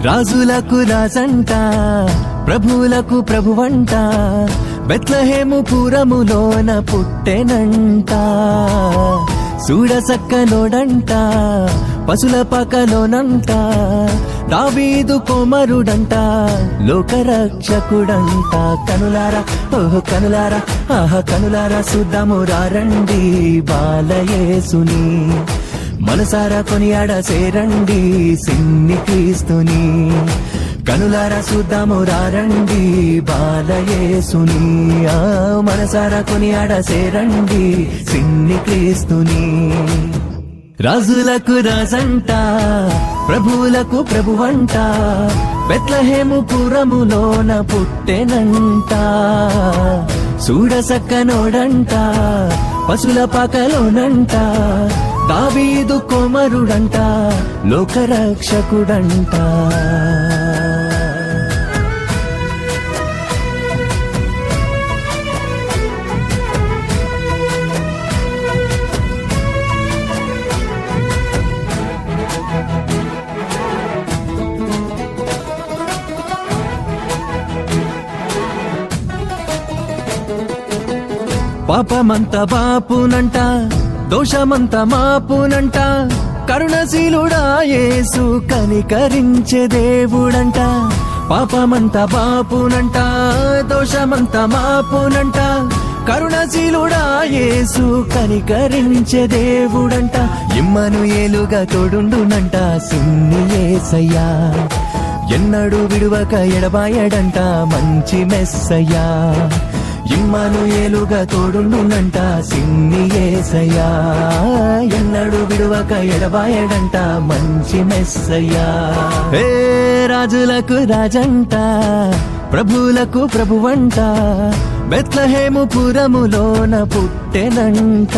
రాజులకు రాజంట, ప్రభువులకు ప్రభువంట, బెత్లెహేము పురములోన పుట్టెనంట. చూడసక్కనోడంట, పశుల పకలోనంట, దావీదు కుమారుడంట, లోకరక్షకుడంట. కనులారా ఓహో కనులారా ఆహా కనులారా చూద్దాము రండి బాలయేసుని, మనసారా కొనియాడ సేరండి సిన్ని క్రీస్తుని. కనులారా చూద్దాము రండి బాలయేసుని, మనసారా కొనియాడ సేరండి సిన్ని క్రీస్తుని. రాజులకు రాజంట, ప్రభువులకు ప్రభువంట, బెత్లెహేము పురములోన పుట్టెనంట. చూడసక్కనోడంట, పశుల పాకలోనంట, దావీదు కుమారుడంట, లోకరక్షకుడంట. పాపమంత బాపునంట, దోషమంత మాపునంట, కరుణశీలుడా యేసు కనికరించే దేవుడంట. పాపమంత బాపునంట, దోషమంత మాపునంట, కరుణశీలుడా యేసు కనికరించే దేవుడంట. ఇమ్మనుయేలుగా తోడుండునంట సిన్ని యేసయ్యా, ఎన్నడూ విడువక ఎడబాయడంట మంచి మెస్సయ్యా. ఇమ్మనుయేలుగా తోడుండునంట సిన్ని యేసయ్యా, ఎన్నడూ విడువక ఎడబాయడంట మంచి మెస్సయ్యా. ఏ రాజులకు రాజంట, ప్రభువులకు ప్రభువంట, బెత్లెహేము పురములోన పుట్టెనంట.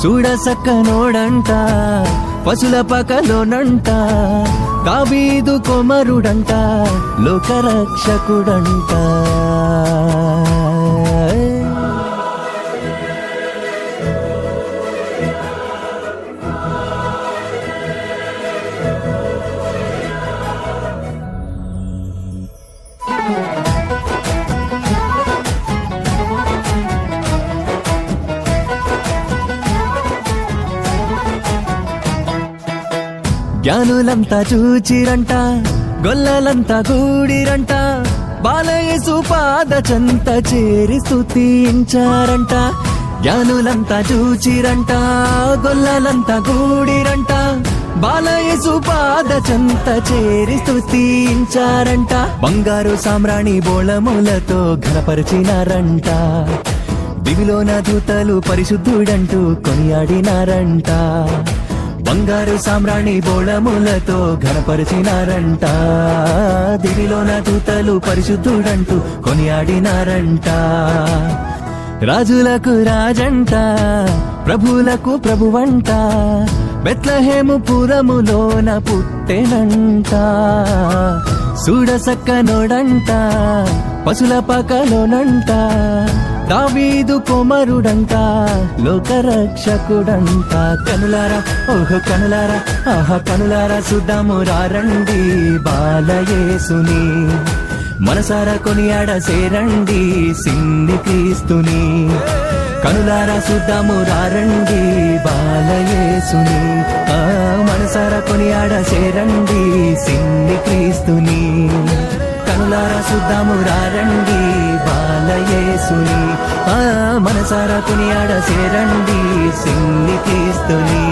చూడసక్కనోడంట, పశుల పకలోనంట, దావీదు కుమారుడంట, లోకరక్షకుడంట. జ్ఞానులంతా చూచిరంట, గొల్లలంతా గూడిరంట, బాలయేసు పాద చెంత చేరి స్తుతించారంట. జ్ఞానులంతా చూచిరంట, గొల్లలంతా గూడిరంట, బాలయేసు పాద చెంత చేరి స్తుతించారంట. బంగారు సామ్రాణి బోళములతో ఘనపరిచినారంట, దివిలోన దూతలు పరిశుద్ధుడంటూ కొనియాడినారంట. బంగారు సామ్రాణి బోళములతో ఘనపరిచినారంట, దివిలోన దూతలు పరిశుద్ధుడంటూ కొనియాడినారంట. రాజులకు రాజంట, ప్రభువులకు ప్రభువంట, బెత్లెహేము పురములోన పుట్టెనంట. చూడసక్కనోడంట, పశుల పకలోనంట, దావీదు కుమారుడంట, లోకరక్షకుడంట. కనులారా ఓహో కనులారా ఆహా కనులారా చూద్దాము రండి బాలయేసుని, మనసారా కొనియాడ సేరండి సిన్ని క్రీస్తుని. కనులారా చూద్దాము రండి బాలయేసుని, మనసారా కొనియాడ సేరండి సిన్ని క్రీస్తుని. కనులారా చూద్దాము రండి బాలయేసుని, మనసారా కొనియాడ సేరండి సిన్ని క్రీస్తుని.